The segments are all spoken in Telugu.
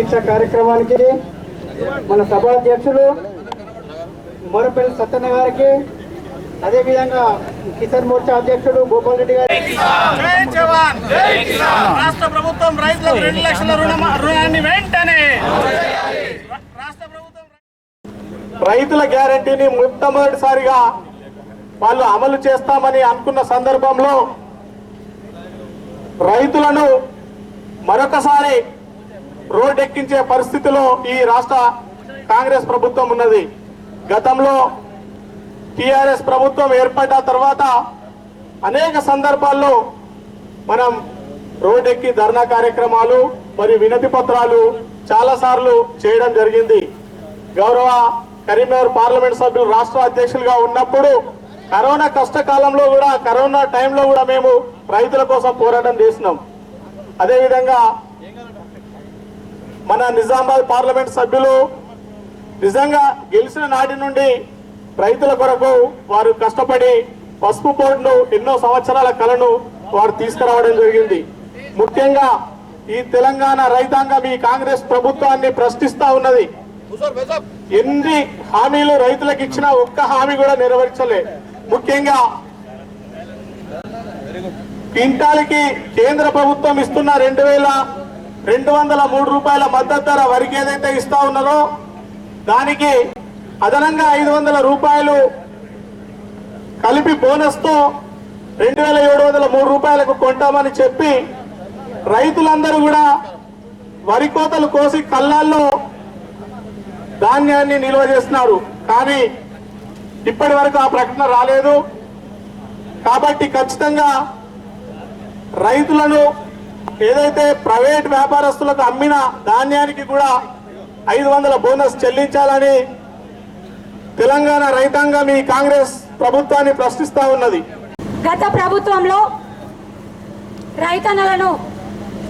దీక్ష కార్యక్రమానికి మన సభాధ్యక్షులు మోరపల్లి సత్తన్న గారికి, అదేవిధంగా కిసాన్ మోర్చా అధ్యక్షుడు గోపాల్ రెడ్డి గారు. రాష్ట్ర ప్రభుత్వం రైతులకు 2 లక్షల రుణాన్ని వెంటనే రైతుల గ్యారెంటీని మొట్టమొదటిసారిగా వాళ్ళు అమలు చేస్తామని అనుకున్న సందర్భంలో రైతులను మరొకసారి రోడ్డెక్కించే పరిస్థితిలో ఈ రాష్ట్ర కాంగ్రెస్ ప్రభుత్వం ఉన్నది. గతంలో టిఆర్ఎస్ ప్రభుత్వం ఏర్పడ్డ తర్వాత అనేక సందర్భాల్లో మనం రోడ్డెక్కి ధర్నా కార్యక్రమాలు మరియు వినతి పత్రాలు చాలాసార్లు చేయడం జరిగింది. గౌరవ కరీంనగర్ పార్లమెంట్ సభ్యులు రాష్ట్ర అధ్యక్షులుగా ఉన్నప్పుడు కరోనా కష్టకాలంలో కూడా, కరోనా టైంలో కూడా మేము రైతుల కోసం పోరాటం చేసినాం. అదేవిధంగా మన నిజామాబాద్ పార్లమెంట్ సభ్యులు నిజంగా గెలిచిన నాటి నుండి రైతుల కొరకు వారు కష్టపడి పసుపు బోర్డును ఎన్నో సంవత్సరాల కలను వారు తీసుకురావడం జరిగింది. ముఖ్యంగా ఈ తెలంగాణ రైతాంగం ఈ కాంగ్రెస్ ప్రభుత్వాన్ని ప్రశ్నిస్తా ఉన్నది. ఎన్ని హామీలు రైతులకు ఇచ్చినా ఒక్క హామీ కూడా నెరవేర్చలే. ముఖ్యంగా క్వింటాల్కి కేంద్ర ప్రభుత్వం ఇస్తున్న 2203 రూపాయల మద్దతు ధర వరికి ఏదైతే ఇస్తా ఉన్నారో దానికి అదనంగా 500 రూపాయలు కలిపి బోనస్ తో 2703 రూపాయలకు కొంటామని చెప్పి రైతులందరూ కూడా వరి కోతలు కోసి కళ్ళాల్లో ధాన్యాన్ని నిల్వ చేస్తున్నారు. కానీ ఇప్పటి వరకు ఆ ప్రకటన రాలేదు. కాబట్టి ఖచ్చితంగా రైతులను ఏదైతే ప్రైవేట్ వ్యాపారస్తులకు అమ్మిన ధాన్యానికి కూడా 500 బోనస్ చెల్లించాలని తెలంగాణ రైతాంగం ఈ కాంగ్రెస్ ప్రభుత్వాన్ని ప్రశ్నిస్తా ఉన్నది. గత ప్రభుత్వంలో రైతన్నలను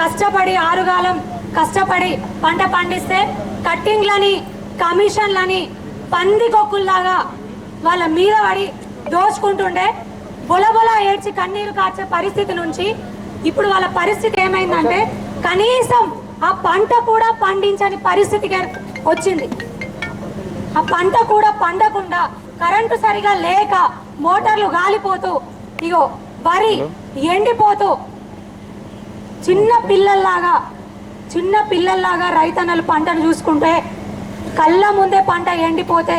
కష్టపడి ఆరుగాలం కష్టపడి పంట పండిస్తే కట్టింగ్లని కమిషన్లని పందికొక్కుల్లాగా వాళ్ళ మీద పడి దోచుకుంటుండే బొలబొల ఏడ్చి కన్నీరు కార్చే పరిస్థితి నుంచి ఇప్పుడు వాళ్ళ పరిస్థితి ఏమైందంటే కనీసం ఆ పంట కూడా పండించని పరిస్థితికి వచ్చింది. ఆ పంట కూడా పండకుండా కరెంటు సరిగా లేక మోటార్లు గాలిపోతూ ఇగో వరి ఎండిపోతూ చిన్న పిల్లల్లాగా రైతన్నలు పంటను చూసుకుంటే కళ్ళ ముందే పంట ఎండిపోతే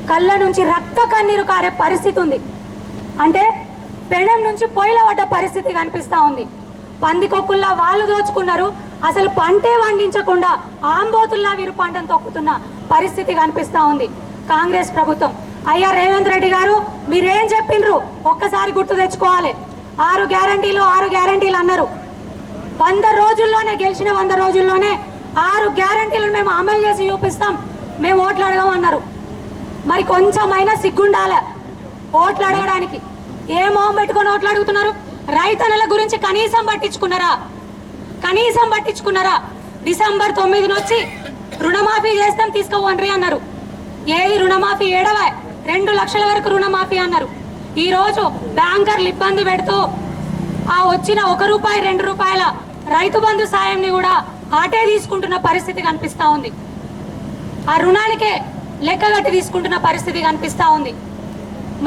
కళ్ళ నుంచి రక్త కన్నీరు కారే పరిస్థితి ఉంది. అంటే పెనం నుంచి పొయ్యిల పడ్డ పరిస్థితి కనిపిస్తా ఉంది. పందికొక్కుల్లా వాళ్ళు దోచుకున్నారు. అసలు పంటే పండించకుండా ఆంబోతుల్లా వీరు పంటను తొక్కుతున్న పరిస్థితి కనిపిస్తా ఉంది కాంగ్రెస్ ప్రభుత్వం. అయ్యా రేవంత్ రెడ్డి గారు, మీరేం చెప్పిండ్రు ఒక్కసారి గుర్తు తెచ్చుకోవాలి. 6 గ్యారంటీలు అన్నారు. 100 రోజుల్లోనే గెలిచిన 100 రోజుల్లోనే 6 గ్యారంటీలను మేము అమలు చేసి చూపిస్తాం, మేము ఓట్లు అడగమన్నారు. మరి కొంచెమైనా సిగ్గుండాల ఓట్లు అడగడానికి. ఏ మొహం పెట్టుకొని ఓట్లు అడుగుతున్నారు? రైతన్నల గురించి కనీసం పట్టించుకున్నారా? డిసెంబర్ 9 వచ్చి రుణమాఫీ చేస్తాం తీసుకోవండ్రి అన్నారు. ఏది రుణమాఫీ? 2 లక్షల వరకు రుణమాఫీ అన్నారు. ఈ రోజు బ్యాంకర్లు ఇబ్బంది పెడుతూ ఆ వచ్చిన 1 రూపాయి 2 రూపాయల రైతు బంధు సాయంని కూడా ఆటే తీసుకుంటున్న పరిస్థితి కనిపిస్తా ఉంది. ఆ రుణానికే లెక్కగట్టి తీసుకుంటున్న పరిస్థితి కనిపిస్తా ఉంది.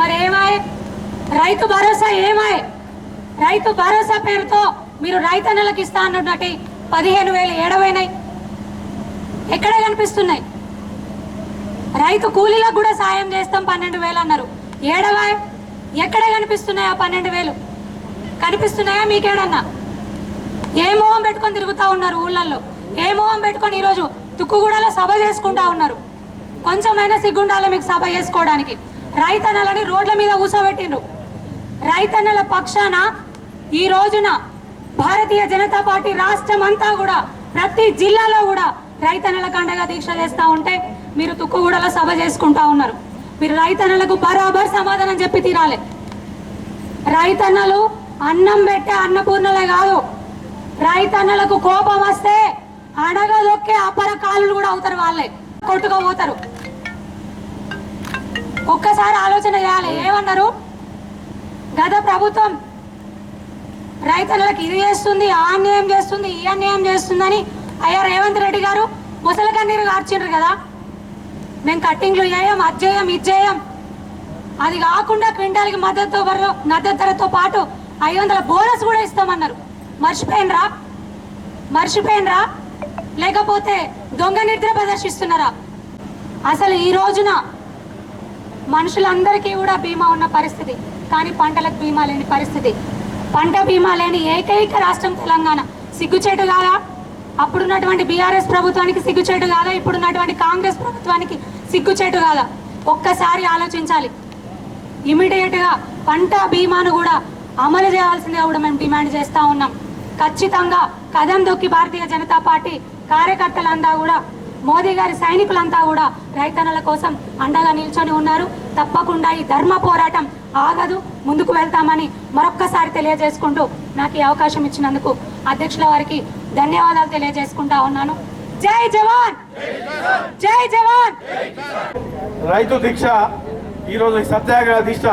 మరి ఏమాయ్ రైతు భరోసా? రైతు భరోసా పేరుతో మీరు రైతన్నలకు ఇస్తా అన్నట్టు 15,000 ఏడవైనాయి, ఎక్కడ కనిపిస్తున్నాయి? రైతు కూలీలకు కూడా సాయం చేస్తాం 12,000 అన్నారు. ఏడవాయ్ ఎక్కడ కనిపిస్తున్నాయి? ఆ 12,000 కనిపిస్తున్నాయా మీకేడన్నా? ఏ మొహం పెట్టుకొని తిరుగుతూ ఉన్నారు ఊళ్ళల్లో? ఏ మొహం పెట్టుకొని ఈరోజు తుక్కుగూడలో సభ చేసుకుంటా ఉన్నారు? కొంచెమైనా సిగ్గుండాలి మీకు సభ చేసుకోవడానికి. రైతన్నలని రోడ్ల మీద కూర్చోబెట్టిండ్రు. రైతన్నల పక్షాన ఈ రోజున భారతీయ జనతా పార్టీ రాష్ట్రం అంతా కూడా ప్రతి జిల్లాలో కూడా రైతన్నలకు అండగా దీక్ష చేస్తూ ఉంటే మీరు తుక్కుగూడలో సభ చేసుకుంటా ఉన్నారు. మీరు రైతన్నలకు బరాబర్ సమాధానం చెప్పి తీరాలి. రైతన్నలు అన్నం పెట్టే అన్నపూర్ణలే కాదు, రైతన్నలకు కోపం వస్తే అడగదొక్కే అపర కాళ్ళు కూడా అవుతారు, వాళ్ళే కొట్టుకోపోతారు. ఒక్కసారి ఆలోచన చేయాలి. ఏమన్నారు? గత ప్రభుత్వం రైతులకు ఇది చేస్తుంది, ఆ అన్యాయం చేస్తుంది, ఈ అన్యాయం చేస్తుందని అయ్యా రేవంత్ రెడ్డి గారు ముసలి కన్నీరు కార్చిండ్రు కదా, మేము కట్టింగ్లు చేయం, అది చేయం, ఇది చేయం, అది కాకుండా క్వింటాల్కి మద్దతు ధరతో పాటు 500 బోనస్ కూడా ఇస్తామన్నారు. మర్చిపోయినరా లేకపోతే దొంగ నిద్ర ప్రదర్శిస్తున్నారా? అసలు ఈ రోజున మనుషులందరికీ కూడా బీమా ఉన్న పరిస్థితి, కానీ పంటలకు బీమా లేని పరిస్థితి. పంట బీమా లేని ఏకైక రాష్ట్రం తెలంగాణ. సిగ్గుచేటు కాదా? అప్పుడున్నటువంటి బీఆర్ఎస్ ప్రభుత్వానికి సిగ్గుచేటు కాదా? ఇప్పుడున్నటువంటి కాంగ్రెస్ ప్రభుత్వానికి సిగ్గుచేటు కాదా? ఒక్కసారి ఆలోచించాలి. ఇమీడియట్గా పంట బీమాను కూడా అమలు చేయాల్సిందిగా కూడా మేము డిమాండ్ చేస్తూ ఉన్నాం. ఖచ్చితంగా కదం దొక్కి భారతీయ జనతా పార్టీ కార్యకర్తలంతా కూడా, మోదీ గారి సైనికులంతా కూడా రైతన్నల కోసం అండగా నిల్చొని ఉన్నారు. తప్పకుండా ఈ ధర్మ పోరాటం ఆగదు, ముందుకు వెళ్తామని మరొక్కసారి తెలియజేసుకుంటూ నాకు ఈ అవకాశం ఇచ్చినందుకు అధ్యక్షుల వారికి ధన్యవాదాలు తెలియజేసుకుంటా ఉన్నాను. జై జవాన్, జై జవాన్. రైతు దీక్ష ఈరోజు సత్యాగ్రహ దీక్ష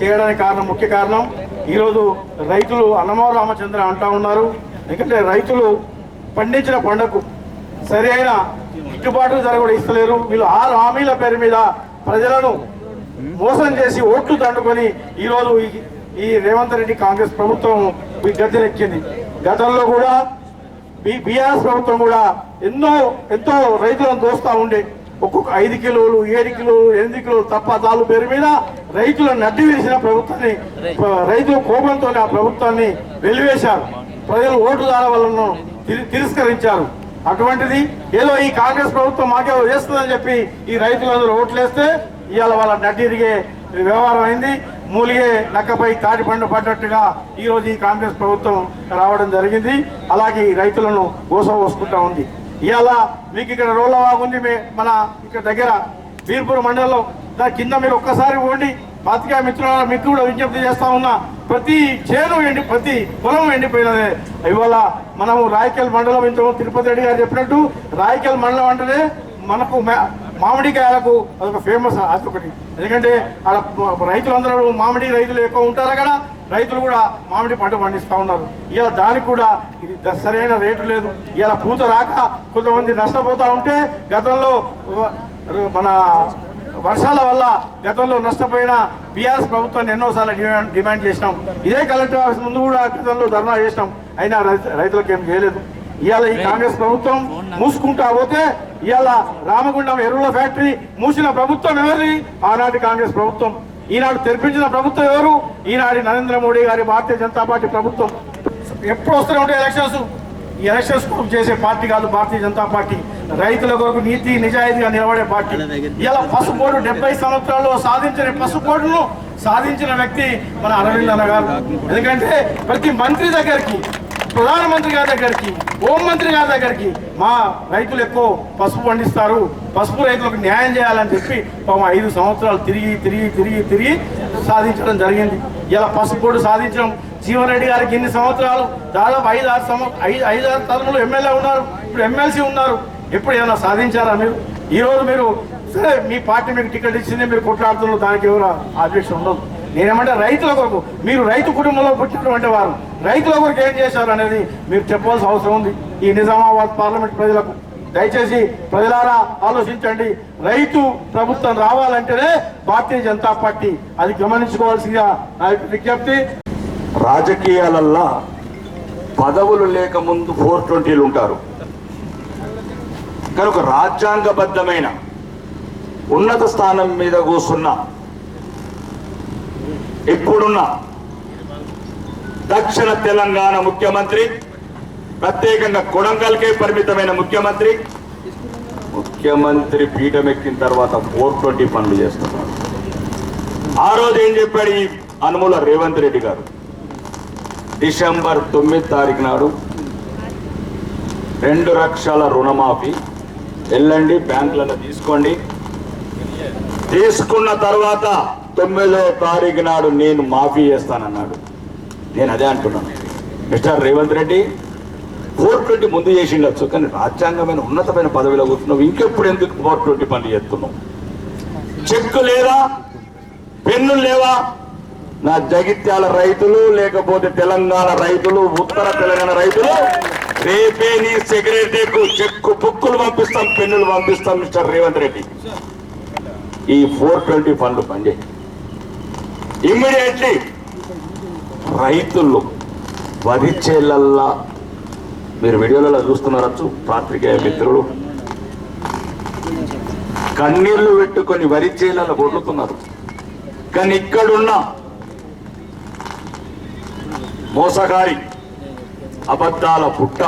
చేయడానికి ముఖ్య కారణం ఈరోజు రైతులు అన్నమో రామచంద్ర అంటూ ఉన్నారు. ఎందుకంటే రైతులు పండించిన పంటకు సరైన గిట్టుబాటు ధర కూడా ఇస్తలేరు. వీళ్ళు 6 హామీల పేరు మీద ప్రజలను మోసం చేసి ఓట్లు దండుకొని ఈరోజు ఈ రేవంత్ రెడ్డి కాంగ్రెస్ ప్రభుత్వం గద్దెనెక్కింది. గతంలో కూడా బీఆర్ఎస్ ప్రభుత్వం కూడా ఎంతో రైతులను దోస్తూ ఉండే. ఒక్కొక్క 5 కిలోలు, 7 కిలోలు, 8 కిలోలు తప్పదాలు పేరు మీద రైతులను నడ్డి వేసిన ప్రభుత్వాన్ని, రైతుల కోపంతో ఆ ప్రభుత్వాన్ని వెలివేశారు. ప్రజలు ఓటుదారుల వల్ల తిరస్కరించారు. అటువంటిది ఏదో ఈ కాంగ్రెస్ ప్రభుత్వం మాకేదో చేస్తుందని చెప్పి ఈ రైతులందరూ ఓట్లేస్తే ఇవాళ వాళ్ళ నడ్డిరిగే వ్యవహారం అయింది. మూలిగే నక్కపై తాటి పండు పడ్డట్టుగా ఈరోజు ఈ కాంగ్రెస్ ప్రభుత్వం రావడం జరిగింది. అలాగే ఈ రైతులను గోసపోసుకుంటా ఉంది. ఇవాళ మీకు ఇక్కడ రోలవాగుంది, మన ఇక్కడ దగ్గర బీర్పూర్ మండలంలో, దాని కింద మీరు ఒక్కసారి పోండి. పాతికా మిత్రుల మీకు కూడా విజ్ఞప్తి చేస్తా ఉన్నా, ప్రతి చేను ప్రతి పొలం ఎండిపోయినదే. ఇవాళ మనము రాయకల్ మండలం, ఇంత తిరుపతి రెడ్డి గారు చెప్పినట్టు రాయకల్ మండలం అంటేనే మనకు మామిడికాయలకు అదొక ఫేమస్, అదొకటి. ఎందుకంటే అక్కడ రైతులందరూ మామిడి రైతులు ఎక్కువ ఉంటారు. అక్కడ రైతులు కూడా మామిడి పంట పండిస్తూ ఉన్నారు. ఇలా దానికి కూడా ఇది సరైన రేటు లేదు. ఇలా పూత రాక కొంతమంది నష్టపోతూ ఉంటే, గతంలో మన వర్షాల వల్ల గతంలో నష్టపోయిన బీఆర్ఎస్ ప్రభుత్వాన్ని ఎన్నోసార్లు డిమాండ్ చేసినాం. ఇదే కలెక్టర్ ఆఫీస్ ముందు కూడా గతంలో ధర్నా చేసినాం. అయినా రైతులకు ఏం చేయలేదు. ఇవాళ ఈ కాంగ్రెస్ ప్రభుత్వం మూసుకుంటా పోతే, ఇవాళ రామగుండం ఎరువుల ఫ్యాక్టరీ మూసిన ప్రభుత్వం ఎవరి? ఆనాటి కాంగ్రెస్ ప్రభుత్వం. ఈనాడు తెరిపించిన ప్రభుత్వం ఎవరు? ఈనాటి నరేంద్ర మోడీ గారి భారతీయ జనతా పార్టీ ప్రభుత్వం. ఎప్పుడు వస్తూనే ఉంటాయి ఎలక్షన్స్. ఈ ఎలక్షన్స్ చేసే పార్టీ కాదు భారతీయ జనతా పార్టీ. రైతుల కొరకు నీతి నిజాయితీగా నిలబడే పార్టీ. ఇలా పసుపోటు 70 సంవత్సరాల్లో సాధించిన పసుపోటును సాధించిన వ్యక్తి మన అరవింద్ అన్న గారు. ఎందుకంటే ప్రతి మంత్రి దగ్గరికి, ప్రధానమంత్రి గారి దగ్గరికి, హోంమంత్రి గారి దగ్గరికి మా రైతులు ఎక్కువ పసుపు పండిస్తారు, పసుపు రైతులకు న్యాయం చేయాలని చెప్పి 5 సంవత్సరాలు తిరిగి సాధించడం జరిగింది. ఇలా పసుపోటు సాధించడం. జీవన్ రెడ్డి గారికి ఇన్ని సంవత్సరాలు, దాదాపు 5-6 తరములు ఎమ్మెల్యే ఉన్నారు, ఇప్పుడు ఎమ్మెల్సీ ఉన్నారు. ఎప్పుడు ఏమైనా సాధించారా మీరు? ఈరోజు మీరు సరే మీ పార్టీ మీకు టికెట్ ఇచ్చింది, మీరు కొట్లాడుతున్నారు, దానికి ఎవరు ఆబ్జెక్షన్ ఉండదు. నేనేమంటే రైతుల కొరకు, మీరు రైతు కుటుంబంలో పుట్టినటువంటి వారు, రైతుల కొరకు ఏం చేశారు అనేది మీరు చెప్పాల్సిన అవసరం ఉంది ఈ నిజామాబాద్ పార్లమెంట్ ప్రజలకు. దయచేసి ప్రజలారా ఆలోచించండి. రైతు ప్రభుత్వం రావాలంటేనే భారతీయ జనతా పార్టీ, అది గమనించుకోవాల్సిందిగా నా యొక్క విజ్ఞప్తి. రాజకీయాలల్లా పదవులు లేకముందు 420లు ఉంటారు. కనుక రాజ్యాంగబద్ధమైన ఉన్నత స్థానం మీద కూర్చున్న ఇప్పుడున్న దక్షిణ తెలంగాణ ముఖ్యమంత్రి, ప్రత్యేకంగా కొడంగల్కే పరిమితమైన ముఖ్యమంత్రి పీఠం ఎక్కిన తర్వాత 420 పనులు చేస్తున్నారు. ఆ రోజు ఏం చెప్పాడు ఈ అనుమూల రేవంత్ రెడ్డి గారు? డిసెంబర్ 9 తారీఖు నాడు 2 లక్షల రుణమాఫీ, వెళ్ళండి బ్యాంకులను తీసుకోండి, తీసుకున్న తర్వాత 9వ తారీఖు నాడు నేను మాఫీ చేస్తానన్నాడు. నేను అదే అంటున్నాను, మిస్టర్ రేవంత్ రెడ్డి 420 ముందు చేసిండొచ్చు, కానీ రాజ్యాంగమైన ఉన్నతమైన పదవిలో కూర్చున్నావు, ఇంకెప్పుడు ఎందుకు 420 పనులు చేస్తున్నావు? చెక్కు లేదా, పెన్నులు లేవా? నా జగిత్యాల రైతులు, లేకపోతే తెలంగాణ రైతులు, ఉత్తర తెలంగాణ రైతులు రేపే నీ సెక్రటరీకు చెక్కు బుక్కులు పంపిస్తాం, పెన్నులు పంపిస్తాం మిస్టర్ రేవంత్ రెడ్డి. ఈ 420 ఫండ్లు పండి ఇమ్మీడియట్లీ రైతులు వరి చేలల్లా, మీరు వీడియోలలో చూస్తున్నారచ్చు పాత్రికేయ మిత్రులు, కన్నీళ్లు పెట్టుకొని వరి చేలల్లో కొడుతున్నారు. కానీ ఇక్కడున్న మోసగారి, అబద్ధాల పుట్ట,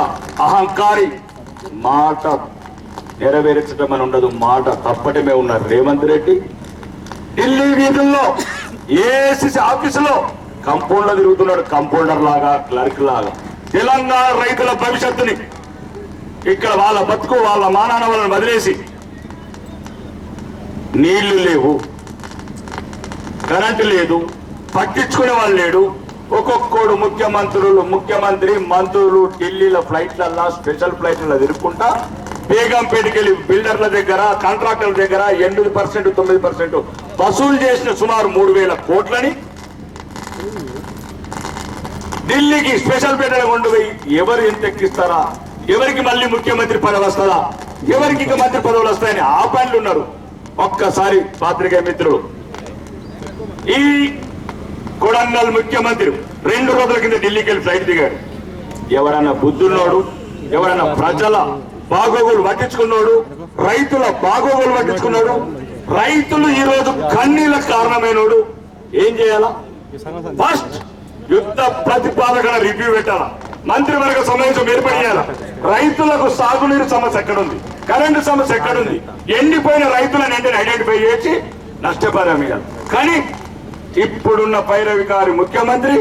అహంకారి మాట నెరవేర్చడం అని ఉండదు, మాట తప్పటమే ఉన్నారు రేవంత్ రెడ్డి. ఢిల్లీ వీధుల్లో ఏసీసీ ఆఫీసులో కంపౌండర్ తిరుగుతున్నాడు, కంపౌండర్ లాగా, క్లర్క్ లాగా. తెలంగాణ రైతుల భవిష్యత్తుని ఇక్కడ వాళ్ళ బతుకు, వాళ్ళ మానాన వాళ్ళని వదిలేసి, నీళ్లు లేవు, కరెంటు లేదు, పట్టించుకునే వాళ్ళు లేడు. ఒక్కొక్కడు ముఖ్యమంత్రి మంత్రులు ఢిల్లీలో ఫ్లైట్లల్లా, స్పెషల్ ఫ్లైట్లలో తిరుక్కుంటా బేగంపేటకి వెళ్ళి బిల్డర్ల దగ్గర, కాంట్రాక్టర్ల దగ్గర 8%, 9% వసూలు చేసిన సుమారు 3,000 కోట్లని ఢిల్లీకి స్పెషల్ పేటలో కొండుపోయి ఎవరు ఎంత ఎక్కిస్తారా, ఎవరికి మళ్ళీ ముఖ్యమంత్రి పదవి వస్తుందా, ఎవరికి ఇంకా మంత్రి పదవులు వస్తాయని ఆ పనులు ఉన్నారు. ఒక్కసారి పాత్రికేయ మిత్రులు, ఈ కొడంగల్ ముఖ్యమంత్రి 2 రోజుల కింద ఢిల్లీకి వెళ్ళి ఫ్లైట్ దిగాడు. ఎవరైనా బుద్ధున్నోడు, ఎవరైనా ప్రజల బాగోగులు పట్టించుకున్నాడు, రైతుల బాగోగులు పట్టించుకున్నాడు, రైతులు ఈ రోజు కన్నీళ్ళకు కారణమైనోడు ఏం చేయాలా? ఫస్ట్ యుద్ధ ప్రతిపాదన రివ్యూ పెట్టాలా, మంత్రివర్గ సమావేశం ఏర్పడేయాలా. రైతులకు సాగునీరు సమస్య ఎక్కడుంది, కరెంటు సమస్య ఎక్కడుంది, ఎండిపోయిన రైతులను వెంటనే ఐడెంటిఫై చేసి నష్టపరిహారం ఇవ్వాలి. కానీ ఇప్పుడున్న పైరవికారి ముఖ్యమంత్రి,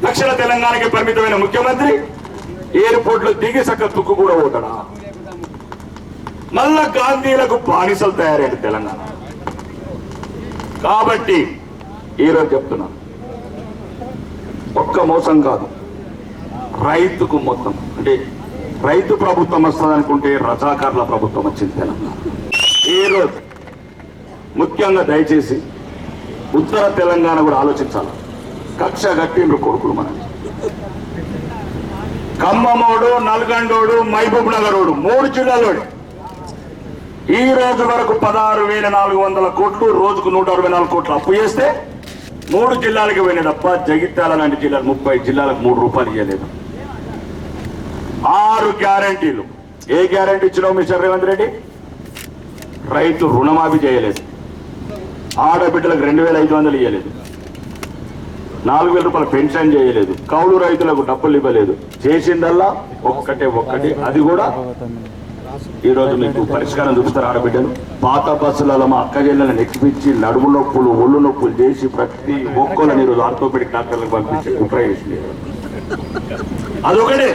దక్షిణ తెలంగాణకి పరిమితమైన ముఖ్యమంత్రి ఎయిర్పోర్ట్లో దిగి సక్క తుక్కు కూడా పోతాడా? మళ్ళా గాంధీలకు బానిసలు తయారైన తెలంగాణ. కాబట్టి ఈరోజు చెప్తున్నాను, ఒక్క మోసం కాదు, రైతుకు మొత్తం, అంటే రైతు ప్రభుత్వం వస్తుంది అనుకుంటే రజాకారుల ప్రభుత్వం వచ్చింది తెలంగాణ. ఈరోజు ముఖ్యంగా దయచేసి ఉత్తర తెలంగాణ కూడా ఆలోచించాలి. కక్ష కట్టిండ్రు కొడుకులు మనకి. ఖమ్మమోడు, నల్గొండోడు, మహబూబ్ నగరోడు 3 జిల్లాలోడు ఈ రోజు వరకు 16,400 కోట్లు, రోజుకు 164 కోట్లు అప్పు చేస్తే 3 జిల్లాలకు పోయినాయి తప్ప జగిత్యాల లాంటి జిల్లాలు 30 జిల్లాలకు 3 రూపాయలు ఇవ్వలేదు. 6 గ్యారంటీలు. ఏ గ్యారంటీ ఇచ్చినావు మిస్టర్ రేవంత్ రెడ్డి? రైతు రుణమాఫీ చేయలేదు, ఆడబిడ్డలకు 2,500 ఇవ్వలేదు, 4,000 రూపాయల పెన్షన్ చేయలేదు, కౌలు రైతులకు డబ్బులు ఇవ్వలేదు. చేసిందల్లా ఒక్కటి, అది కూడా ఈరోజు మీకు పరిష్కారం చూపిస్తారు ఆడబిడ్డలు. పాత బస్సులలో మా అక్క చెల్లెలను ఎక్కిపించి నడుము నొప్పులు, ఒళ్ళు నొప్పులు చేసి ప్రతి ఒక్కళ్ళని ఈరోజు ఆర్థోపెడిక్ డాక్టర్లకు పంపించి కుట్ర చేసింది. అదొకటే.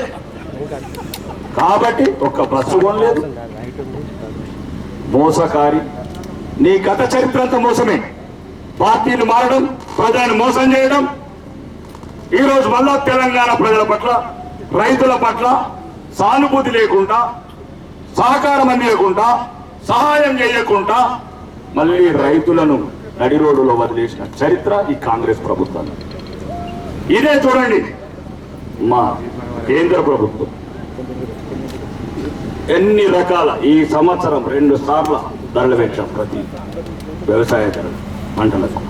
కాబట్టి ఒక్క బస్సు కొనలేదు. మోసకారి, నీ గత చరిత్ర అంతా మోసమే. పార్టీలు మారడం, ప్రజలను మోసం చేయడం. ఈరోజు మళ్ళా తెలంగాణ ప్రజల పట్ల, రైతుల పట్ల సానుభూతి లేకుండా, సహకారం అందించకుండా, సహాయం చేయకుండా మళ్ళీ రైతులను నడి రోడ్డులో వదిలేసిన చరిత్ర ఈ కాంగ్రెస్ ప్రభుత్వం. ఇదే చూడండి మా కేంద్ర ప్రభుత్వం ఎన్ని రకాల, ఈ సంవత్సరం 2 సార్లు ధరలు పెంచాం. ప్రతి వ్యవసాయ ధరలు పంటలకు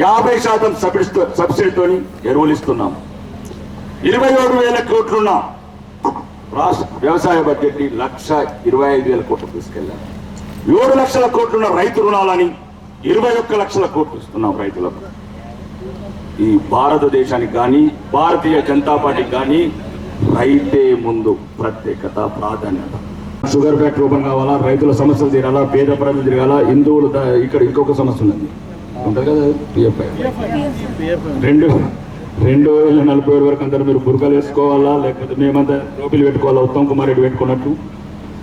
50% సబ్సిడీతో ఎరువులు ఇస్తున్నాం. 27,000 కోట్లున్న రాష్ట్ర వ్యవసాయ బడ్జెట్ 1,25,000 కోట్లు తీసుకెళ్ళాం. 7 లక్షల కోట్లున్న రైతు రుణాలని 21 లక్షల కోట్లు ఇస్తున్నాం రైతులకు. ఈ భారతదేశానికి కానీ, భారతీయ జనతా పార్టీకి కానీ రైతే ముందు ప్రత్యేకత, ప్రాధాన్యత. షుగర్ ఫ్యాక్టరీ ఓపెన్ కావాలా, రైతుల సమస్యలు తీరాలా, పేద ప్రజలు తిరగాలా. హిందువులు ఇక్కడ ఇంకొక సమస్య ఉన్నది ఉంటుంది కదా, పిఎఫ్ఐ 2,040 వరకు అందరూ మీరు బుర్కలు వేసుకోవాలా, లేకపోతే మేమంతా టోపీలు పెట్టుకోవాలా, ఉత్తమ్ కుమార్ రెడ్డి పెట్టుకున్నట్టు.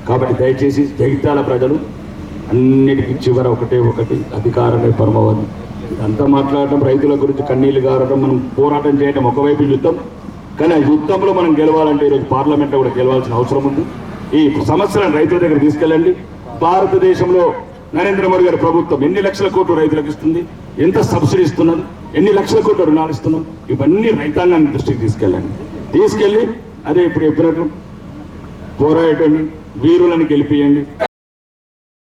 కాబట్టి దయచేసి జగిత్యాల ప్రజలు అన్నిటికీ చివర ఒకటి అధికారమే పరమవది. అంతా మాట్లాడటం, రైతుల గురించి కన్నీళ్లు గారడం, మనం పోరాటం చేయడం ఒకవైపు యుద్ధం. కానీ ఆ యుద్ధంలో మనం గెలవాలంటే ఈరోజు పార్లమెంట్లో కూడా గెలవాల్సిన అవసరం ఉంది. ఈ సమస్యలను రైతుల దగ్గర తీసుకెళ్ళండి. భారతదేశంలో నరేంద్ర మోడీ గారి ప్రభుత్వం ఎన్ని లక్షల కోట్లు రైతులకు ఇస్తుంది, ఎంత సబ్సిడీ ఇస్తున్నది, ఎన్ని లక్షల కోట్ల రుణాలు ఇస్తున్నాం, ఇవన్నీ రైతాంగాన్ని దృష్టికి తీసుకెళ్ళండి. తీసుకెళ్ళి అదే ఇప్పుడు చెప్పినట్లు పోరాటండి, వీరులను గెలిపియండి.